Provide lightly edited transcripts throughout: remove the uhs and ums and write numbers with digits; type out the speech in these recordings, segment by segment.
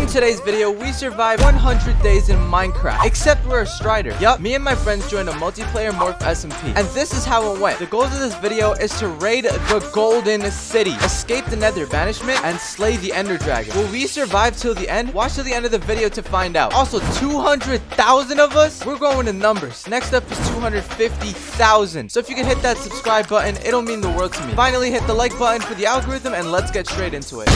today's video, we survived 100 days in Minecraft, except we're a strider. Yup, me and my friends joined a multiplayer Morph Smp, and this is how it went. The goals of this video is to raid the Golden City, escape the nether banishment, and slay the ender dragon. Will we survive till the end? Watch till the end of the video to find out. Also, 200,000 of us? We're going to numbers. Next up is 250,000. So if you can hit that subscribe button, it'll mean the world to me. Finally, hit the like button for the algorithm, and let's get straight into it.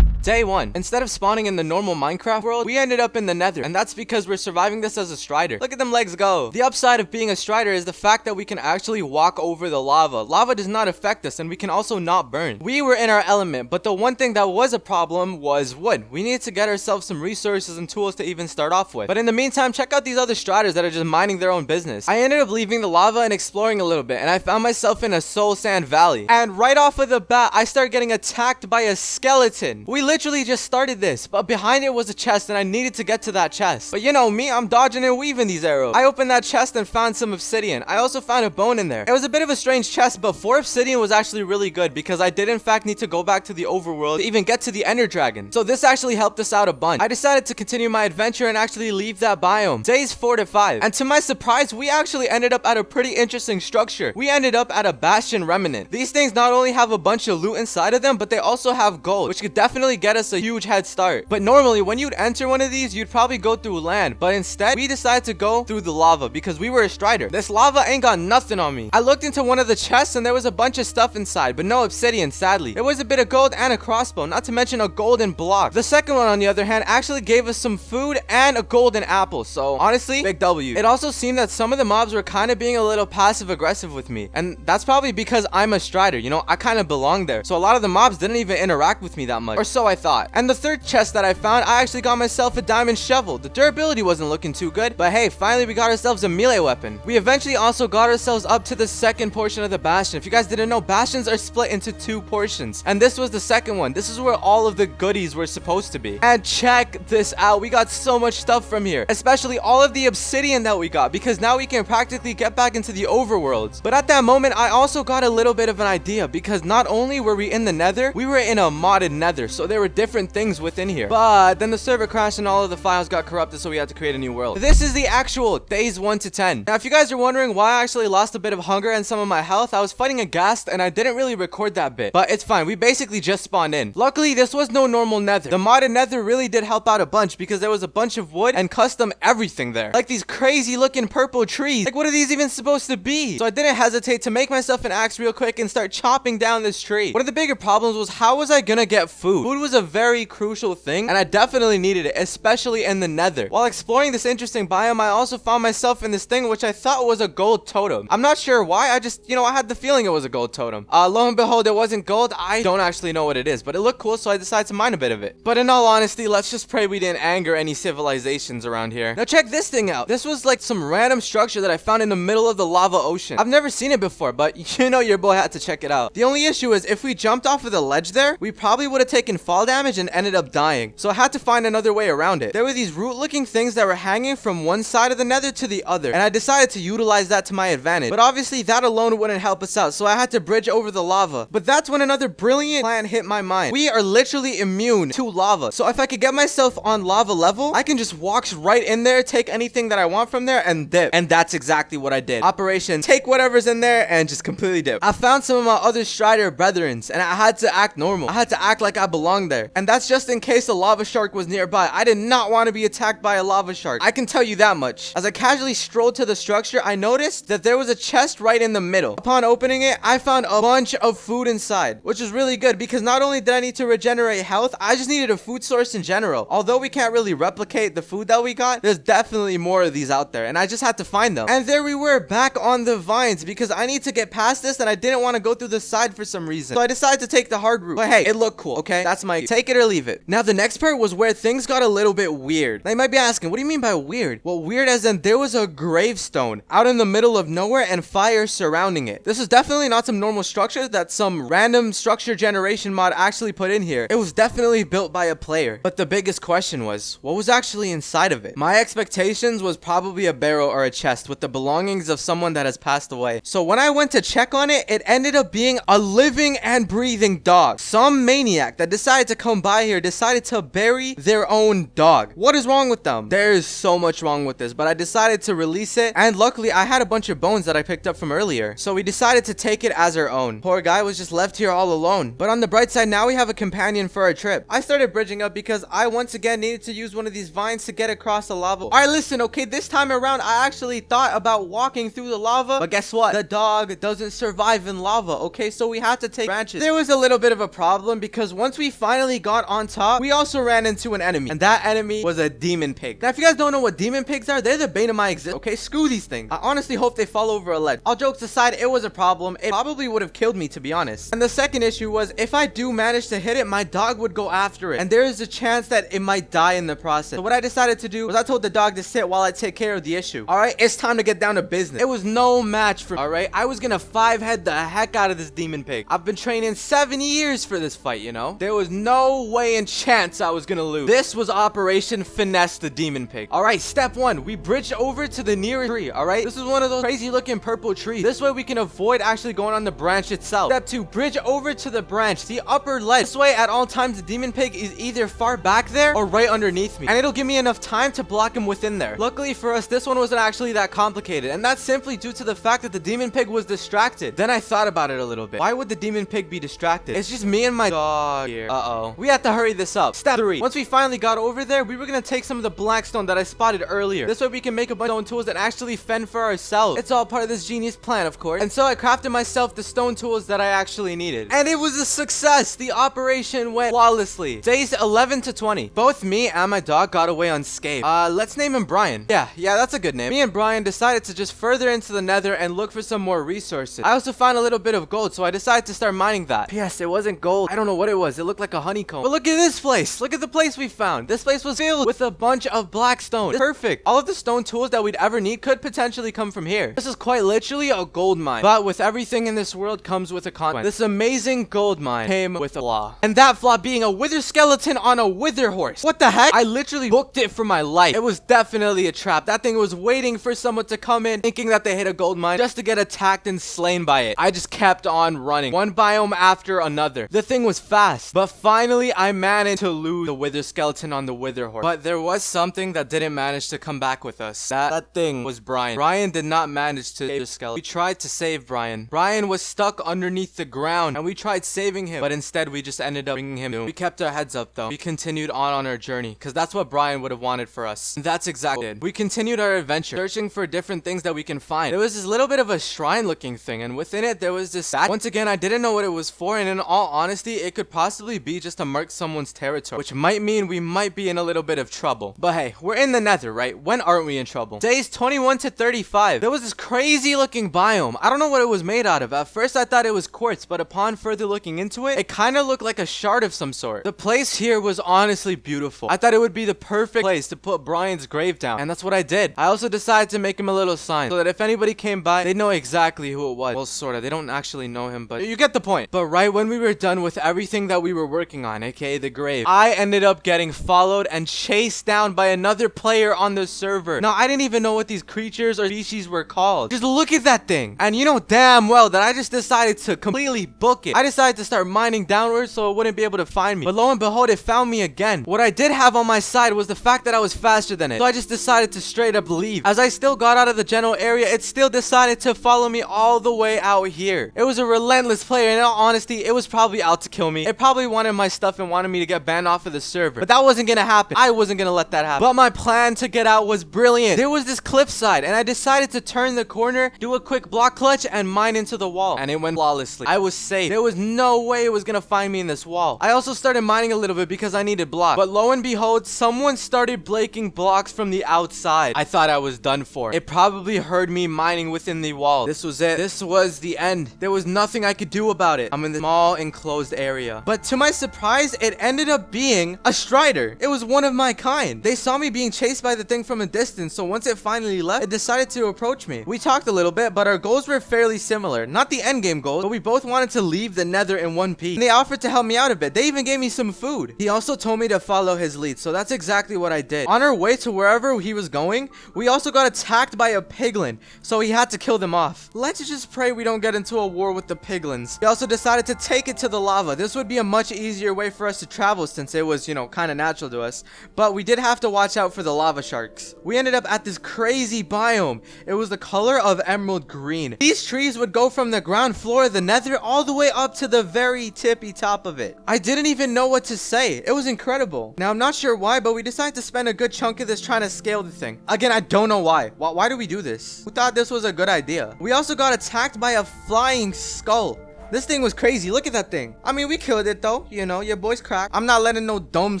Day 1. Instead of spawning in the normal Minecraft world, we ended up in the nether, and that's because we're surviving this as a strider. Look at them legs go. The upside of being a strider is the fact that we can actually walk over the lava. Lava does not affect us, and we can also not burn. We were in our element, but the one thing that was a problem was wood. We needed to get ourselves some resources and tools to even start off with. But in the meantime, check out these other striders that are just minding their own business. I ended up leaving the lava and exploring a little bit, and I found myself in a soul sand valley. And right off of the bat, I started getting attacked by a skeleton. We literally just started this, but behind it was a chest, and I needed to get to that chest. But you know me, I'm dodging and weaving these arrows. I opened that chest and found some obsidian. I also found a bone in there. It was a bit of a strange chest, but 4 obsidian was actually really good because I did in fact need to go back to the overworld to even get to the ender dragon. So this actually helped us out a bunch. I decided to continue my adventure and actually leave that biome. Days 4 to 5. And to my surprise, we actually ended up at a pretty interesting structure. We ended up at a bastion remnant. These things not only have a bunch of loot inside of them, but they also have gold, which could definitely get us a huge head start. But normally when you'd enter one of these, you'd probably go through land, but instead we decided to go through the lava because we were a strider. This lava ain't got nothing on me. I looked into one of the chests and there was a bunch of stuff inside, but no obsidian, sadly. There was a bit of gold and a crossbow, not to mention a golden block. The second one, on the other hand, actually gave us some food and a golden apple, so honestly, big W. It also seemed that some of the mobs were kind of being a little passive aggressive with me, and that's probably because I'm a strider, you know, I kind of belong there. So a lot of the mobs didn't even interact with me that much, or so I thought. And the third chest that I found, I actually got myself a diamond shovel. The durability wasn't looking too good, but hey, finally we got ourselves a melee weapon. We eventually also got ourselves up to the second portion of the bastion. If you guys didn't know, bastions are split into 2 portions, and this was the second one. This is where all of the goodies were supposed to be. And check this out, we got so much stuff from here, especially all of the obsidian that we got, because now we can practically get back into the overworlds. But at that moment, I also got a little bit of an idea, because not only were we in the nether, we were in a modded nether, so there were different things within here. But then the server crashed and all of the files got corrupted, so we had to create a new world. This is the actual days 1 to 10. Now, if you guys are wondering why I actually lost a bit of hunger and some of my health, I was fighting a ghast and I didn't really record that bit, but it's fine. We basically just spawned in. Luckily, this was no normal nether. The modded nether really did help out a bunch because there was a bunch of wood and custom everything there. Like these crazy looking purple trees. Like, what are these even supposed to be? So I didn't hesitate to make myself an axe real quick and start chopping down this tree. One of the bigger problems was, how was I gonna get food? Food was a very crucial thing, and I definitely needed it, especially in the nether. While exploring this interesting biome, I also found myself in this thing which I thought was a gold totem. I'm not sure why, I just, you know, I had the feeling it was a gold totem. Lo and behold, it wasn't gold. I don't actually know what it is, but it looked cool, so I decided to mine a bit of it. But in all honesty, let's just pray we didn't anger any civilizations around here. Now check this thing out. This was like some random structure that I found in the middle of the lava ocean. I've never seen it before, but you know your boy had to check it out. The only issue is, if we jumped off of the ledge there, we probably would have taken fall damage and ended up dying. So I had to find another way around it. There were these root looking things that were hanging from one side of the nether to the other, and I decided to utilize that to my advantage. But obviously that alone wouldn't help us out, so I had to bridge over the lava. But that's when another brilliant plan hit my mind. We are literally immune to lava, so if I could get myself on lava level, I can just walk right in there, take anything that I want from there, and dip. And that's exactly what I did. Operation take whatever's in there and just completely dip. I found some of my other strider brethrens, and I had to act normal. I had to act like I belonged there, and that's just in case a lava shark was nearby. I did not want to be attacked by a lava shark, I can tell you that much. As I casually strolled to the structure, I noticed that there was a chest right in the middle. Upon opening it, I found a bunch of food inside, which is really good because not only did I need to regenerate health, I just needed a food source in general. Although we can't really replicate the food that we got, there's definitely more of these out there, and I just had to find them. And there we were, back on the vines, because I need to get past this and I didn't want to go through the side for some reason. So I decided to take the hard route. But hey, it looked cool, okay? That's my take it or leave it. Now the next part was where things got a little bit weird. Now you might be asking, what do you mean by weird? Well, weird as in there was a gravestone out in the middle of nowhere and fire surrounding it. This is definitely not some normal structure that some random structure generation mod actually put in here. It was definitely built by a player. But the biggest question was, what was actually inside of it? My expectations was probably a barrel or a chest with the belongings of someone that has passed away. So when I went to check on it, it ended up being a living and breathing dog. Some maniac that decided decided to come by here decided to bury their own dog. What is wrong with them? There is so much wrong with this, but I decided to release it, and luckily I had a bunch of bones that I picked up from earlier, so we decided to take it as our own. Poor guy was just left here all alone. But on the bright side, now we have a companion for our trip. I started bridging up because I once again needed to use one of these vines to get across the lava. All right, listen, okay, this time around I actually thought about walking through the lava, but guess what? The dog doesn't survive in lava, okay? So we had to take branches. There was a little bit of a problem because once we finally got on top, we also ran into an enemy, and that enemy was a demon pig. Now, if you guys don't know what demon pigs are, they're the bane of my existence, okay? Screw these things. I honestly hope they fall over a ledge. All jokes aside, it was a problem. It probably would have killed me, to be honest. And the second issue was, if I do manage to hit it, my dog would go after it, and there is a chance that it might die in the process. So what I decided to do was I told the dog to sit while I take care of the issue. All right, it's time to get down to business. It was no match for me, all right? I was gonna 5-head the heck out of this demon pig. I've been training 7 years for this fight, you know? There was no way and chance I was gonna lose. This was Operation Finesse the demon pig. All right, step 1, we bridge over to the nearest tree, all right? This is one of those crazy looking purple trees. This way we can avoid actually going on the branch itself. Step 2, bridge over to the branch, the upper ledge. This way, at all times, the demon pig is either far back there or right underneath me, and it'll give me enough time to block him within there. Luckily for us, this one wasn't actually that complicated, and that's simply due to the fact that the demon pig was distracted. Then I thought about it a little bit. Why would the demon pig be distracted? It's just me and my dog here. Uh-oh. We have to hurry this up. Step 3. Once we finally got over there, we were gonna take some of the black stone that I spotted earlier. This way we can make a bunch of stone tools and actually fend for ourselves. It's all part of this genius plan, of course. And so I crafted myself the stone tools that I actually needed. And it was a success. The operation went flawlessly. Days 11 to 20. Both me and my dog got away unscathed. Let's name him Brian. Yeah, that's a good name. Me and Brian decided to just further into the nether and look for some more resources. I also found a little bit of gold, so I decided to start mining that. Yes, it wasn't gold. I don't know what it was. It looked like a honeycomb. But look at this place. Look at the place we found. This place was filled with a bunch of black stone. Perfect. All of the stone tools that we'd ever need could potentially come from here. This is quite literally a gold mine. But with everything in this world comes with a consequence. This amazing gold mine came with a flaw. And that flaw being a wither skeleton on a wither horse. What the heck? I literally booked it for my life. It was definitely a trap. That thing was waiting for someone to come in thinking that they hit a gold mine just to get attacked and slain by it. I just kept on running, one biome after another. The thing was fast, but finally I managed to lose the wither skeleton on the wither horse. But there was something that didn't manage to come back with us. That thing was Brian. Brian did not manage to save the skeleton. We tried to save Brian. Brian was stuck underneath the ground, and we tried saving him, but instead we just ended up bringing him down. We kept our heads up though. We continued on our journey, because that's what Brian would have wanted for us. And that's exactly what we did. We continued our adventure, searching for different things that we can find. There was this little bit of a shrine looking thing, and within it there was this statue. Once again, I didn't know what it was for, and in all honesty, it could possibly be just to mark someone's territory, which might mean we might be in a little bit of trouble. But hey, we're in the nether, right? When aren't we in trouble? Days 21 to 35. There was this crazy looking biome. I don't know what it was made out of. At first I thought it was quartz, but upon further looking into it, it kind of looked like a shard of some sort. The place here was honestly beautiful. I thought it would be the perfect place to put Brian's grave down, and that's what I did. I also decided to make him a little sign so that if anybody came by, they'd know exactly who it was. Well, sorta. They don't actually know him, but you get the point. But right when we were done with everything that we were working on, aka the grave, I ended up getting followed and chased down by another player on the server. Now, I didn't even know what these creatures or species were called. Just look at that thing. And you know damn well that I just decided to completely book it. I decided to start mining downwards so it wouldn't be able to find me. But lo and behold, it found me again. What I did have on my side was the fact that I was faster than it. So I just decided to straight up leave. As I still got out of the general area, it still decided to follow me all the way out here. It was a relentless player. In all honesty, it was probably out to kill me. It probably wanted my stuff and wanted me to get banned off of the server. But that wasn't gonna happen. I wasn't gonna let that happen. But my plan to get out was brilliant. There was this cliffside, and I decided to turn the corner, do a quick block clutch, and mine into the wall. And it went flawlessly. I was safe. There was no way it was gonna find me in this wall. I also started mining a little bit because I needed blocks. But lo and behold, someone started breaking blocks from the outside. I thought I was done for. It probably heard me mining within the wall. This was it. This was the end. There was nothing I could do about it. I'm in this small enclosed area. But to my surprise, it ended up being a strider. It was one of my kind. They saw me being chased by the thing from a distance, so once it finally left, it decided to approach me. We talked a little bit, but our goals were fairly similar. Not the endgame goals, but we both wanted to leave the nether in one piece. And they offered to help me out a bit. They even gave me some food. He also told me to follow his lead, so that's exactly what I did. On our way to wherever he was going, we also got attacked by a piglin, so he had to kill them off. Let's just pray we don't get into a war with the piglins. We also decided to take it to the lava. This would be a much easier easier way for us to travel since it was, you know, kind of natural to us. But we did have to watch out for the lava sharks. We ended up at this crazy biome. It was the color of emerald green. These trees would go from the ground floor of the nether all the way up to the very tippy top of it. I didn't even know what to say. It was incredible. Now, I'm not sure why, but we decided to spend a good chunk of this trying to scale the thing. Again, I don't know why. Why do we do this? Who thought this was a good idea? We also got attacked by a flying skull. This thing was crazy. Look at that thing. I mean, we killed it though. You know, your boy's cracked. I'm not letting no dumb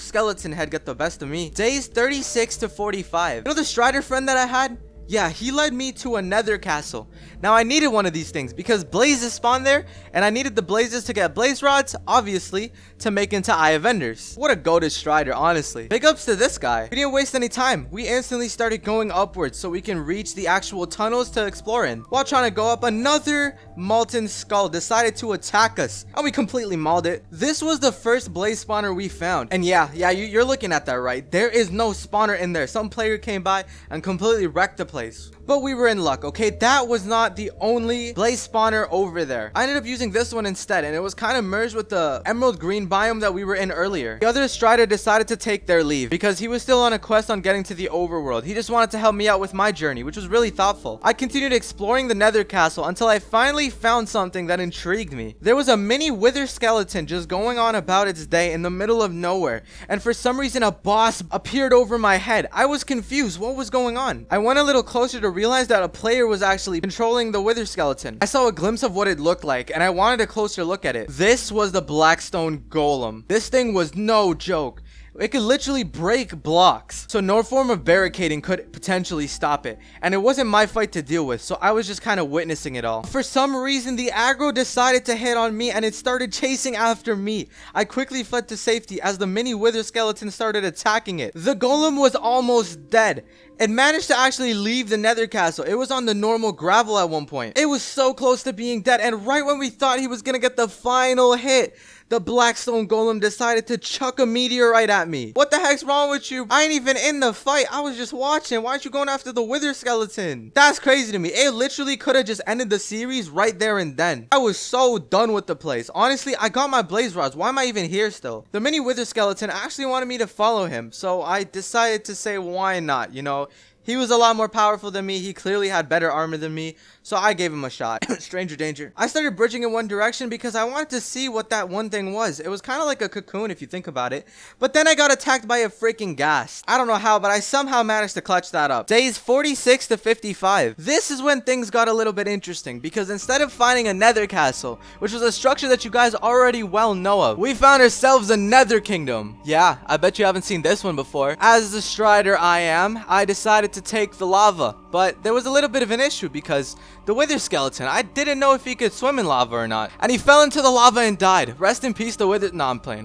skeleton head get the best of me. Days 36 to 45. You know the strider friend that I had? Yeah, he led me to a nether castle. Now, I needed one of these things because blazes spawned there, and I needed the blazes to get blaze rods, obviously, to make into eye of enders. What a goated strider, honestly. Big ups to this guy. We didn't waste any time. We instantly started going upwards so we can reach the actual tunnels to explore in. While trying to go up, another molten skull decided to attack us, and we completely mauled it. This was the first blaze spawner we found. And yeah, you're looking at that right. There is no spawner in there. Some player came by and completely wrecked the place. But we were in luck, okay? That was not the only blaze spawner over there. I ended up using this one instead, and it was kind of merged with the emerald green biome that we were in earlier. The other strider decided to take their leave because he was still on a quest on getting to the overworld. He just wanted to help me out with my journey, which was really thoughtful. I continued exploring the nether castle until I finally found something that intrigued me. There was a mini wither skeleton just going on about its day in the middle of nowhere, and for some reason a boss appeared over my head. I was confused. What was going on? I went a little closer to realize that a player was actually controlling the wither skeleton. I saw a glimpse of what it looked like, and I wanted a closer look at it. This was the blackstone golem. This thing was no joke. It could literally break blocks, so no form of barricading could potentially stop it, and it wasn't my fight to deal with, so I was just kind of witnessing it all. For some reason, the aggro decided to hit on me, and it started chasing after me. I quickly fled to safety as the mini wither skeleton started attacking it. The golem was almost dead. It managed to actually leave the nether castle. It was on the normal gravel at one point. It was so close to being dead, and right when we thought he was gonna get the final hit, the blackstone golem decided to chuck a meteorite at me. What the heck's wrong with you? I ain't even in the fight. I was just watching. Why aren't you going after the wither skeleton? That's crazy to me. It literally could have just ended the series right there and then. I was so done with the place. Honestly, I got my blaze rods. Why am I even here still? The mini wither skeleton actually wanted me to follow him, so I decided to say, why not? You know, he was a lot more powerful than me. He clearly had better armor than me, so I gave him a shot. Stranger danger. I started bridging in one direction because I wanted to see what that one thing was. It was kind of like a cocoon if you think about it. But then I got attacked by a freaking ghast. I don't know how, but I somehow managed to clutch that up. Days 46 to 55. This is when things got a little bit interesting because instead of finding a nether castle, which was a structure that you guys already well know of, we found ourselves a nether kingdom. Yeah, I bet you haven't seen this one before. As the strider I am, I decided to take the lava, but there was a little bit of an issue because the wither skeleton, I didn't know if he could swim in lava or not, and he fell into the lava and died. Rest in peace, the wither. No, I'm playing.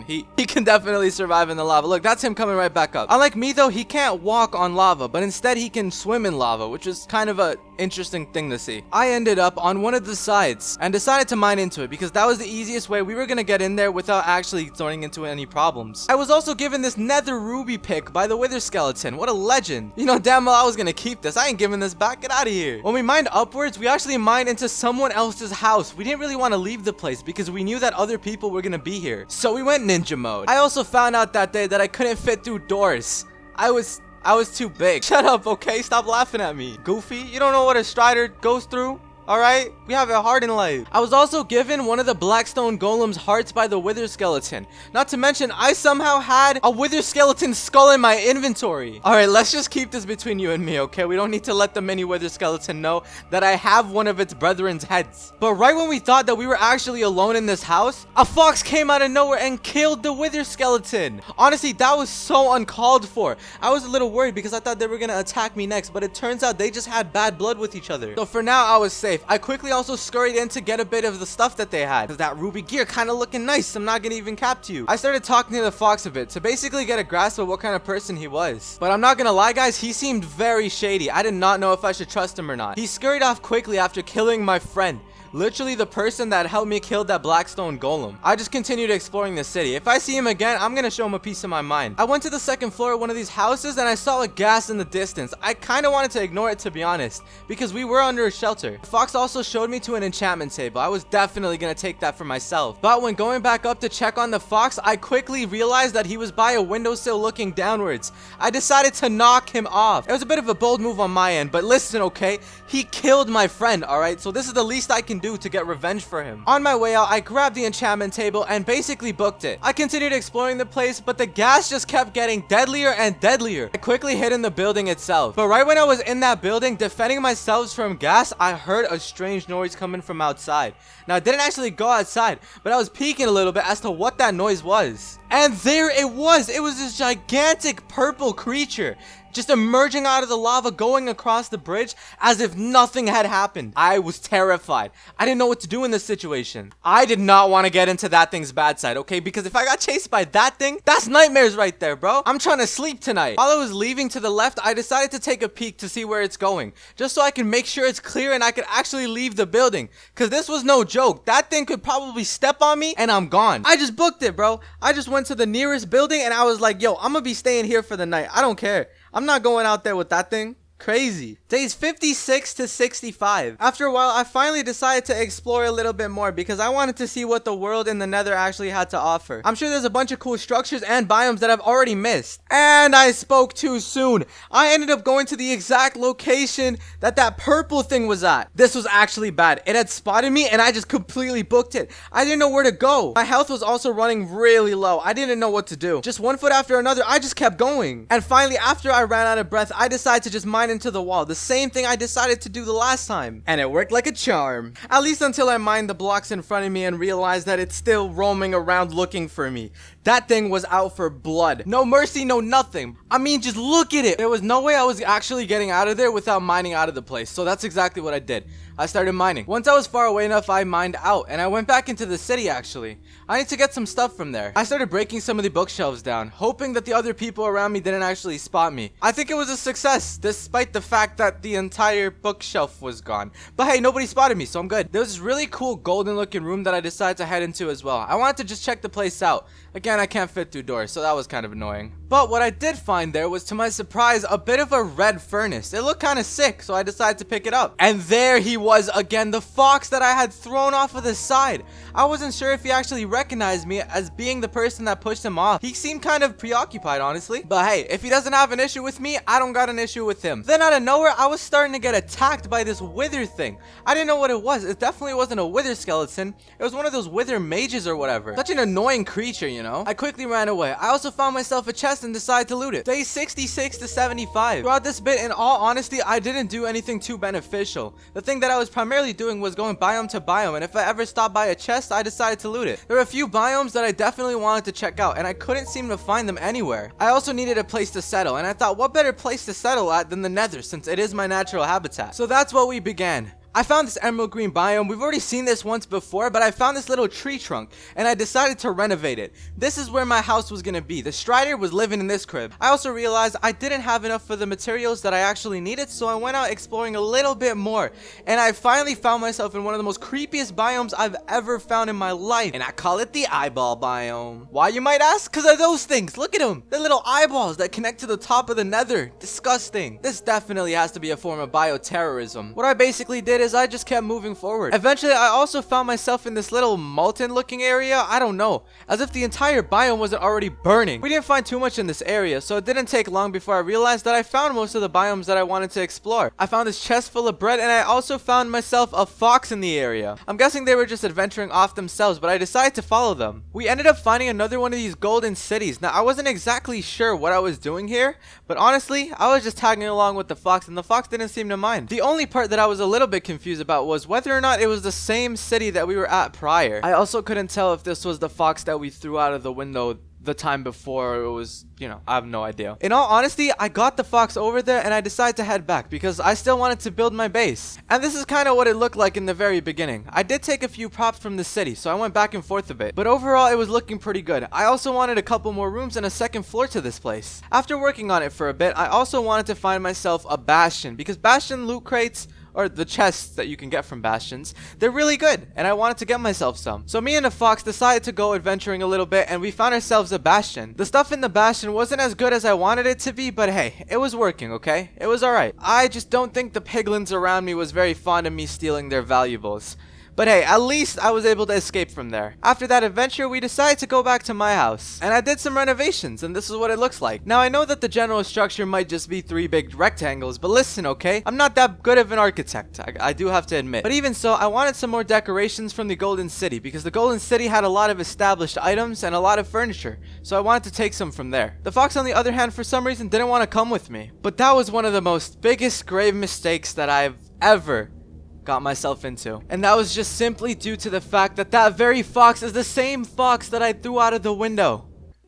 He can definitely survive in the lava. Look, that's him coming right back up. Unlike me though, he can't walk on lava, but instead he can swim in lava, which is kind of a interesting thing to see. I ended up on one of the sides and decided to mine into it because that was the easiest way we were gonna get in there without actually throwing into any problems. I was also given this nether ruby pick by the wither skeleton. What a legend. You know damn well I was gonna keep this. I ain't giving this back. Get out of here. When we mined upwards, we actually mined into someone else's house. We didn't really want to leave the place because we knew that other people were gonna be here, so we went ninja mode. I also found out that day that I couldn't fit through doors. I was too big. Shut up, okay? Stop laughing at me. Goofy, you don't know what a strider goes through? Alright, we have it hard in life. I was also given one of the blackstone golem's hearts by the wither skeleton. Not to mention, I somehow had a wither skeleton skull in my inventory. Alright, let's just keep this between you and me, okay? We don't need to let the mini wither skeleton know that I have one of its brethren's heads. But right when we thought that we were actually alone in this house, a fox came out of nowhere and killed the wither skeleton. Honestly, that was so uncalled for. I was a little worried because I thought they were gonna attack me next, but it turns out they just had bad blood with each other. So for now, I was safe. I quickly also scurried in to get a bit of the stuff that they had. That ruby gear kind of looking nice. I'm not gonna even cap to you. I started talking to the fox a bit to basically get a grasp of what kind of person he was. But I'm not gonna lie guys, he seemed very shady. I did not know if I should trust him or not. He scurried off quickly after killing my friend. literally the person that helped me kill that blackstone golem. I just continued exploring the city. If I see him again, I'm gonna show him a piece of my mind. I went to the second floor of one of these houses and I saw a gas in the distance. I kind of wanted to ignore it, to be honest, because we were under a shelter. The fox also showed me to an enchantment table. I was definitely gonna take that for myself. But when going back up to check on the fox, I quickly realized that he was by a windowsill looking downwards. I decided to knock him off. It was a bit of a bold move on my end, but listen, okay? He killed my friend, alright? So this is the least I can do to get revenge for him. On my way out, I grabbed the enchantment table and basically booked it. I continued exploring the place, but the gas just kept getting deadlier and deadlier. I quickly hid in the building itself. But right when I was in that building defending myself from gas, I heard a strange noise coming from outside. Now, I didn't actually go outside, but I was peeking a little bit as to what that noise was. And there it was. It was this gigantic purple creature just emerging out of the lava, going across the bridge as if nothing had happened. I was terrified. I didn't know what to do in this situation. I did not want to get into that thing's bad side, okay? Because if I got chased by that thing, that's nightmares right there, bro. I'm trying to sleep tonight. While I was leaving to the left, I decided to take a peek to see where it's going, just so I can make sure it's clear and I could actually leave the building, because this was no joke. That thing could probably step on me and I'm gone. I just booked it, bro. I just went to the nearest building and I was like, yo, I'm gonna be staying here for the night. I don't care. I'm not going out there with that thing. Crazy. Days 56 to 65. After a while, I finally decided to explore a little bit more because I wanted to see what the world in the nether actually had to offer. I'm sure there's a bunch of cool structures and biomes that I've already missed. And I spoke too soon. I ended up going to the exact location that purple thing was at. This was actually bad. It had spotted me and I just completely booked it. I didn't know where to go. My health was also running really low. I didn't know what to do. Just one foot after another, I just kept going. And finally, after I ran out of breath, I decided to just mine into the wall. The same thing I decided to do the last time. And it worked like a charm. At least until I mined the blocks in front of me and realized that it's still roaming around looking for me. That thing was out for blood. No mercy, no nothing. I mean, just look at it. There was no way I was actually getting out of there without mining out of the place. So that's exactly what I did. I started mining. Once I was far away enough, I mined out and I went back into the city actually. I need to get some stuff from there. I started breaking some of the bookshelves down, hoping that the other people around me didn't actually spot me. I think it was a success, despite the fact that the entire bookshelf was gone. But hey, nobody spotted me, so I'm good. There was this really cool golden looking room that I decided to head into as well. I wanted to just check the place out. Again, I can't fit through doors, so that was kind of annoying. But what I did find there was, to my surprise, a bit of a red furnace. It looked kind of sick, so I decided to pick it up. And there he was again, the fox that I had thrown off of the side. I wasn't sure if he actually recognized me as being the person that pushed him off. He seemed kind of preoccupied, honestly. But hey, if he doesn't have an issue with me, I don't got an issue with him. Then out of nowhere, I was starting to get attacked by this wither thing. I didn't know what it was. It definitely wasn't a wither skeleton. It was one of those wither mages or whatever. Such an annoying creature, you know? I quickly ran away. I also found myself a chest and decided to loot it. Day 66 to 75. Throughout this bit, in all honesty, I didn't do anything too beneficial. The thing that I was primarily doing was going biome to biome, and if I ever stopped by a chest, I decided to loot it. There were a few biomes that I definitely wanted to check out, and I couldn't seem to find them anywhere. I also needed a place to settle, and I thought, what better place to settle at than the nether, since it is my natural habitat. So that's what we began. I found this emerald green biome. We've already seen this once before, but I found this little tree trunk and I decided to renovate it. This is where my house was gonna be. The Strider was living in this crib. I also realized I didn't have enough for the materials that I actually needed, so I went out exploring a little bit more, and I finally found myself in one of the most creepiest biomes I've ever found in my life, and I call it the eyeball biome. Why, you might ask? Because of those things. Look at them. They're little eyeballs that connect to the top of the nether. Disgusting. This definitely has to be a form of bioterrorism. What I basically did is I just kept moving forward. Eventually, I also found myself in this little molten looking area. I don't know, as if the entire biome wasn't already burning. We didn't find too much in this area, so it didn't take long before I realized that I found most of the biomes that I wanted to explore. I found this chest full of bread, and I also found myself a fox in the area. I'm guessing they were just adventuring off themselves, but I decided to follow them. We ended up finding another one of these golden cities. Now, I wasn't exactly sure what I was doing here, but honestly, I was just tagging along with the fox, and the fox didn't seem to mind. The only part that I was a little bit confused about was whether or not it was the same city that we were at prior. I also couldn't tell if this was the fox that we threw out of the window the time before, or it was, you know, I have no idea. In all honesty, I got the fox over there and I decided to head back because I still wanted to build my base. And this is kind of what it looked like in the very beginning. I did take a few props from the city, so I went back and forth a bit, but overall it was looking pretty good. I also wanted a couple more rooms and a second floor to this place. After working on it for a bit, I also wanted to find myself a bastion, because bastion loot crates, or the chests that you can get from bastions, they're really good, and I wanted to get myself some. So me and the fox decided to go adventuring a little bit, and we found ourselves a bastion. The stuff in the bastion wasn't as good as I wanted it to be, but hey, it was working, okay? It was alright. I just don't think the piglins around me was very fond of me stealing their valuables. But hey, at least I was able to escape from there. After that adventure, we decided to go back to my house. And I did some renovations, and this is what it looks like. Now, I know that the general structure might just be 3 big rectangles, but listen, okay? I'm not that good of an architect, I do have to admit. But even so, I wanted some more decorations from the Golden City, because the Golden City had a lot of established items and a lot of furniture. So I wanted to take some from there. The fox, on the other hand, for some reason, didn't want to come with me. But that was one of the most biggest grave mistakes that I've ever got myself into. And that was just simply due to the fact that that very fox is the same fox that I threw out of the window.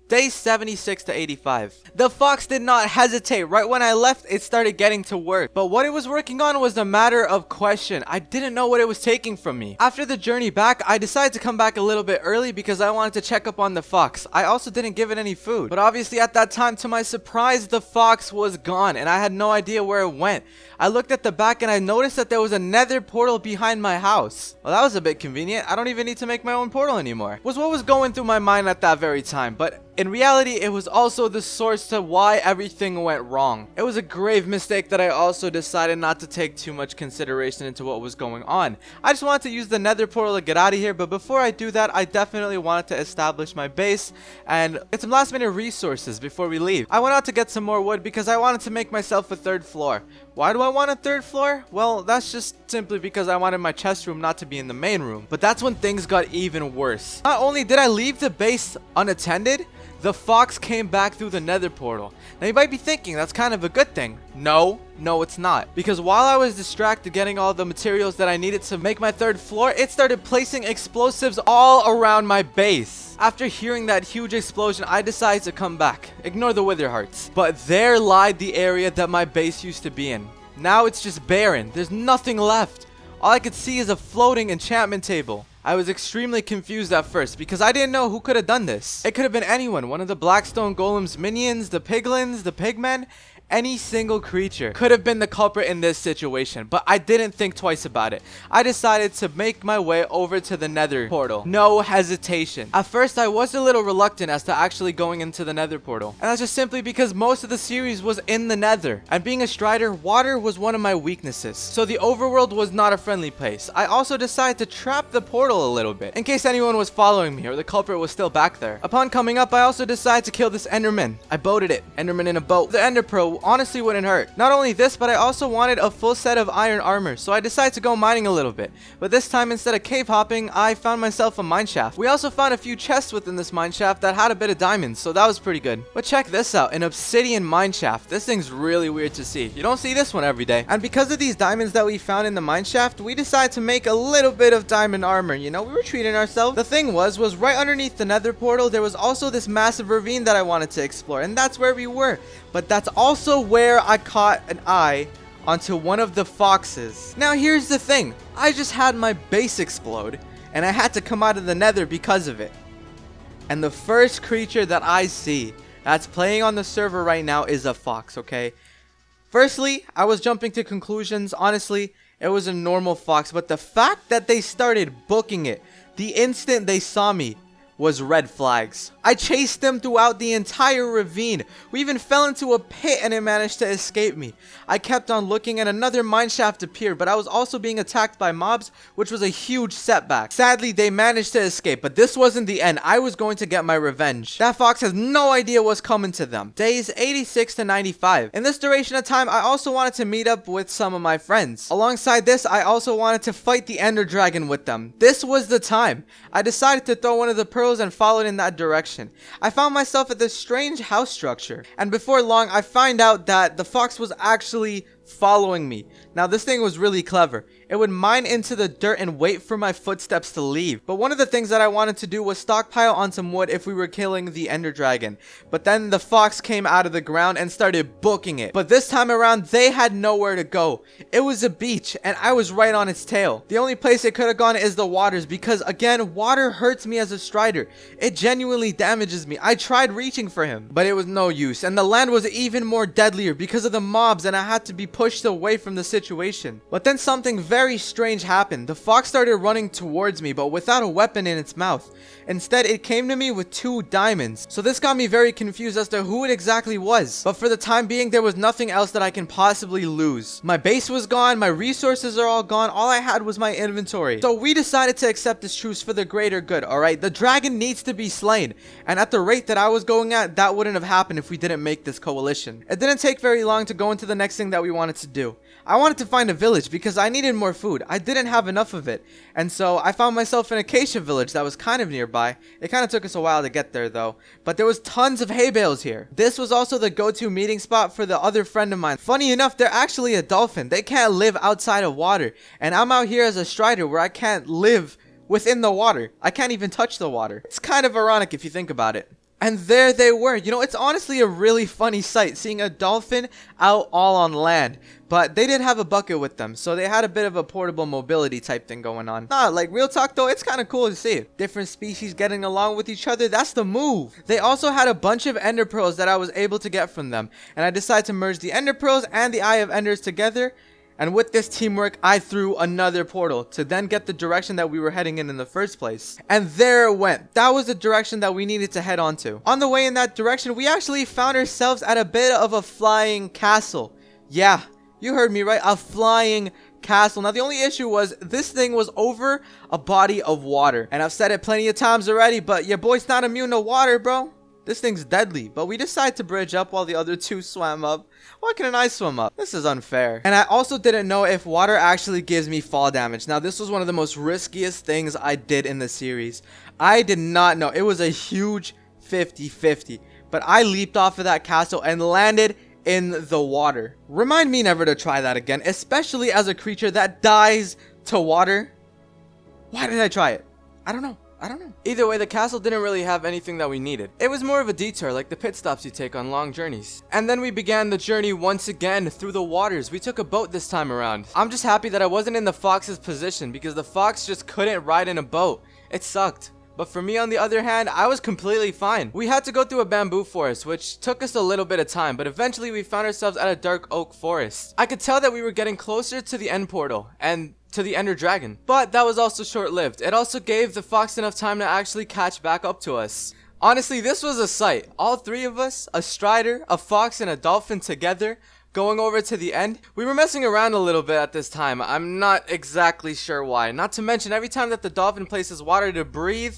Day 76 to 85. The fox did not hesitate. Right when I left, it started getting to work. But what it was working on was a matter of question. I didn't know what it was taking from me. After the journey back, I decided to come back a little bit early because I wanted to check up on the fox. I also didn't give it any food. But obviously at that time, to my surprise, the fox was gone and I had no idea where it went. I looked at the back and I noticed that there was a nether portal behind my house. Well, that was a bit convenient. I don't even need to make my own portal anymore. Was what was going through my mind at that very time. But in reality, it was also the source to why everything went wrong. It was a grave mistake that I also decided not to take too much consideration into what was going on. I just wanted to use the nether portal to get out of here, but before I do that, I definitely wanted to establish my base and get some last minute resources before we leave. I went out to get some more wood because I wanted to make myself a 3rd floor. Why do I want a 3rd floor? Well, that's just simply because I wanted my chest room not to be in the main room. But that's when things got even worse. Not only did I leave the base unattended, the fox came back through the nether portal. Now you might be thinking that's kind of a good thing. No, it's not. Because while I was distracted getting all the materials that I needed to make my 3rd floor, it started placing explosives all around my base. After hearing that huge explosion, I decided to come back. Ignore the wither hearts. But there lied the area that my base used to be in. Now it's just barren. There's nothing left. All I could see is a floating enchantment table. I was extremely confused at first because I didn't know who could have done this. It could have been anyone, one of the Blackstone Golem's minions, the piglins, the pigmen. Any single creature could have been the culprit in this situation, but I didn't think twice about it. I decided to make my way over to the nether portal. No hesitation. At first, I was a little reluctant as to actually going into the nether portal. And that's just simply because most of the series was in the nether. And being a strider, water was one of my weaknesses. So the overworld was not a friendly place. I also decided to trap the portal a little bit, in case anyone was following me or the culprit was still back there. Upon coming up, I also decided to kill this enderman. I boated it. Enderman in a boat. The ender pearl honestly wouldn't hurt. Not only this, but I also wanted a full set of iron armor, so I decided to go mining a little bit. But this time, instead of cave hopping, I found myself a mine shaft. We also found a few chests within this mine shaft that had a bit of diamonds, so that was pretty good. But check this out, an obsidian mine shaft. This thing's really weird to see. You don't see this one every day. And because of these diamonds that we found in the mine shaft, we decided to make a little bit of diamond armor. You know, we were treating ourselves. The thing was right underneath the nether portal, there was also this massive ravine that I wanted to explore, and that's where we were. But that's also where I caught an eye onto one of the foxes. Now here's the thing, I just had my base explode and I had to come out of the nether because of it. And the first creature that I see that's playing on the server right now is a fox, okay? Firstly, I was jumping to conclusions. Honestly, it was a normal fox, but the fact that they started booking it the instant they saw me was red flags. I chased them throughout the entire ravine. We even fell into a pit and it managed to escape me. I kept on looking and another mineshaft appeared, but I was also being attacked by mobs, which was a huge setback. Sadly, they managed to escape, but this wasn't the end. I was going to get my revenge. That fox has no idea what's coming to them. Days 86 to 95. In this duration of time, I also wanted to meet up with some of my friends. Alongside this, I also wanted to fight the ender dragon with them. This was the time. I decided to throw one of the pearls and followed in that direction. I found myself at this strange house structure, and before long I find out that the fox was actually following me. Now this thing was really clever. It would mine into the dirt and wait for my footsteps to leave. But one of the things that I wanted to do was stockpile on some wood if we were killing the ender dragon. But then the fox came out of the ground and started booking it. But this time around, they had nowhere to go. It was a beach and I was right on its tail. The only place it could have gone is the waters, because again, water hurts me as a strider. It genuinely damages me. I tried reaching for him, but it was no use. And the land was even more deadlier because of the mobs, and I had to be pushed away from the situation. But then something very strange happened. The fox started running towards me, but without a weapon in its mouth. Instead, it came to me with 2 diamonds. So this got me very confused as to who it exactly was. But for the time being, there was nothing else that I can possibly lose. My base was gone, my resources are all gone, all I had was my inventory. So we decided to accept this truce for the greater good, alright? The dragon needs to be slain. And at the rate that I was going at, that wouldn't have happened if we didn't make this coalition. It didn't take very long to go into the next thing that we wanted to do. I wanted to find a village because I needed more food. I didn't have enough of it. And so I found myself in a acacia village that was kind of nearby. It kind of took us a while to get there though. But there was tons of hay bales here. This was also the go-to meeting spot for the other friend of mine. Funny enough, they're actually a dolphin. They can't live outside of water. And I'm out here as a strider where I can't live within the water. I can't even touch the water. It's kind of ironic if you think about it. And there they were. You know, it's honestly a really funny sight seeing a dolphin out all on land. But they did have a bucket with them, so they had a bit of a portable mobility type thing going on. Nah, like real talk though, it's kind of cool to see. Different species getting along with each other, that's the move. They also had a bunch of ender pearls that I was able to get from them. And I decided to merge the ender pearls and the eye of enders together. And with this teamwork, I threw another portal to then get the direction that we were heading in the first place. And there it went. That was the direction that we needed to head on to. On the way in that direction, we actually found ourselves at a bit of a flying castle. Yeah, you heard me right, a flying castle. Now the only issue was this thing was over a body of water. And I've said it plenty of times already, but your boy's not immune to water, bro. This thing's deadly, but we decided to bridge up while the other 2 swam up. Why couldn't I swim up? This is unfair. And I also didn't know if water actually gives me fall damage. Now, this was one of the most riskiest things I did in the series. I did not know. It was a huge 50-50. But I leaped off of that castle and landed in the water. Remind me never to try that again, especially as a creature that dies to water. Why did I try it? I don't know. Either way, the castle didn't really have anything that we needed. It was more of a detour, like the pit stops you take on long journeys. And then we began the journey once again through the waters. We took a boat this time around. I'm just happy that I wasn't in the fox's position because the fox just couldn't ride in a boat. It sucked. But for me, on the other hand, I was completely fine. We had to go through a bamboo forest, which took us a little bit of time, but eventually we found ourselves at a dark oak forest. I could tell that we were getting closer to the end portal, and to the ender dragon. But that was also short-lived. It also gave the fox enough time to actually catch back up to us. Honestly, this was a sight. All 3 of us, a strider, a fox, and a dolphin together, going over to the end. We were messing around a little bit at this time. I'm not exactly sure why. Not to mention, every time that the dolphin places water to breathe,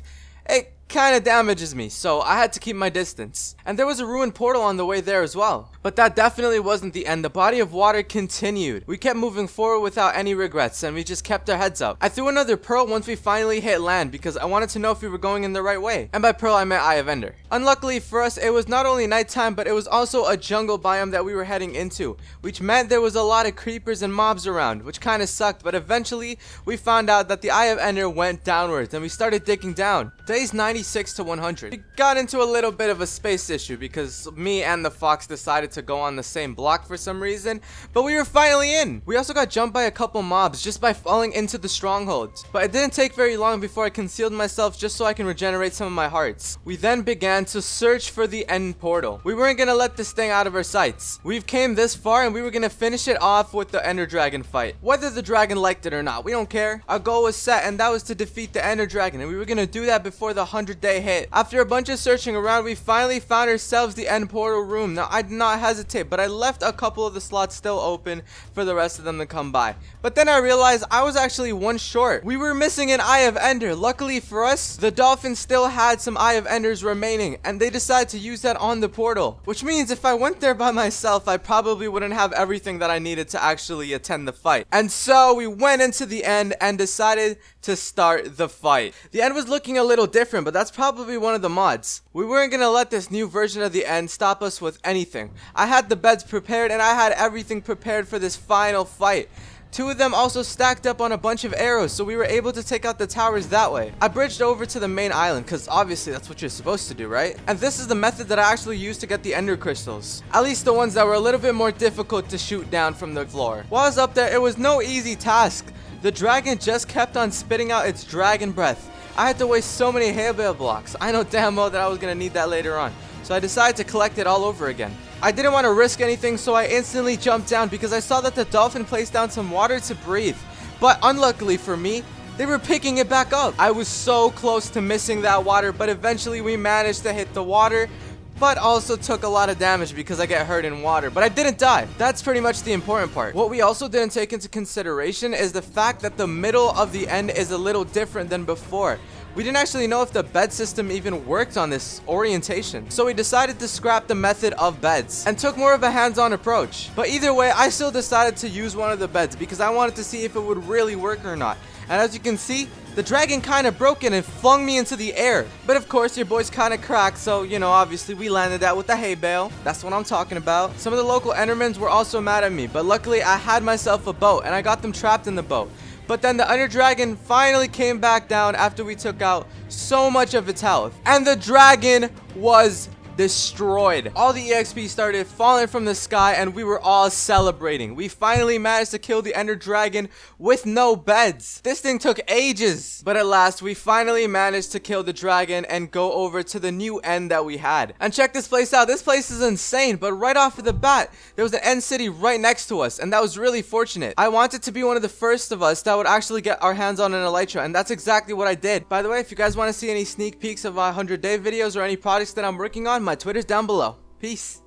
it kind of damages me, so I had to keep my distance. And there was a ruined portal on the way there as well. But that definitely wasn't the end. The body of water continued. We kept moving forward without any regrets, and we just kept our heads up. I threw another pearl once we finally hit land because I wanted to know if we were going in the right way. And by pearl, I meant eye of ender. Unluckily for us, it was not only nighttime, but it was also a jungle biome that we were heading into, which meant there was a lot of creepers and mobs around, which kind of sucked. But eventually, we found out that the eye of ender went downwards, and we started digging down. Days 96 to 100. We got into a little bit of a space issue because me and the fox decided to go on the same block for some reason, but we were finally in. We also got jumped by a couple mobs just by falling into the strongholds, but it didn't take very long before I concealed myself just so I can regenerate some of my hearts. We then began to search for the end portal. We weren't gonna let this thing out of our sights. We've came this far and we were gonna finish it off with the ender dragon fight. Whether the dragon liked it or not, we don't care. Our goal was set, and that was to defeat the ender dragon, and we were gonna do that before the 100-day hit. After a bunch of searching around, we finally found ourselves the end portal room. Now, I did not hesitate, but I left a couple of the slots still open for the rest of them to come by. But then I realized I was actually one short. We were missing an eye of ender. Luckily for us, the dolphin still had some eye of enders remaining, and they decided to use that on the portal. Which means if I went there by myself, I probably wouldn't have everything that I needed to actually attend the fight. And so we went into the end and decided to start the fight. The end was looking a little different, but that's probably one of the mods. We weren't gonna let this new version of the end stop us with anything. I had the beds prepared and I had everything prepared for this final fight. Two of them also stacked up on a bunch of arrows, so we were able to take out the towers that way. I bridged over to the main island, because obviously that's what you're supposed to do, right? And this is the method that I actually used to get the ender crystals. At least the ones that were a little bit more difficult to shoot down from the floor. While I was up there, it was no easy task. The dragon just kept on spitting out its dragon breath. I had to waste so many hay bale blocks. I know damn well that I was going to need that later on. So so I decided to collect it all over again. I didn't want to risk anything, so I instantly jumped down because I saw that the dolphin placed down some water to breathe. But unluckily for me, they were picking it back up. I was so close to missing that water, but eventually we managed to hit the water, but also took a lot of damage because I get hurt in water, but I didn't die. That's pretty much the important part. What we also didn't take into consideration is the fact that the middle of the end is a little different than before. We didn't actually know if the bed system even worked on this orientation, so we decided to scrap the method of beds and took more of a hands-on approach. But either way, I still decided to use one of the beds because I wanted to see if it would really work or not. And as you can see, the dragon kind of broke it and flung me into the air. But of course, your boy's kind of cracked, so, you know, obviously we landed that with the hay bale. That's what I'm talking about. Some of the local endermans were also mad at me, but luckily I had myself a boat and I got them trapped in the boat. But then the Ender Dragon finally came back down after we took out so much of its health. And the dragon was destroyed. All the EXP started falling from the sky and we were all celebrating. We finally managed to kill the Ender Dragon with no beds. This thing took ages. But at last, we finally managed to kill the dragon and go over to the new end that we had. And check this place out. This place is insane, but right off of the bat, there was an end city right next to us, and that was really fortunate. I wanted to be one of the first of us that would actually get our hands on an elytra, and that's exactly what I did. By the way, if you guys want to see any sneak peeks of my 100-day videos or any projects that I'm working on, my Twitter's down below. Peace.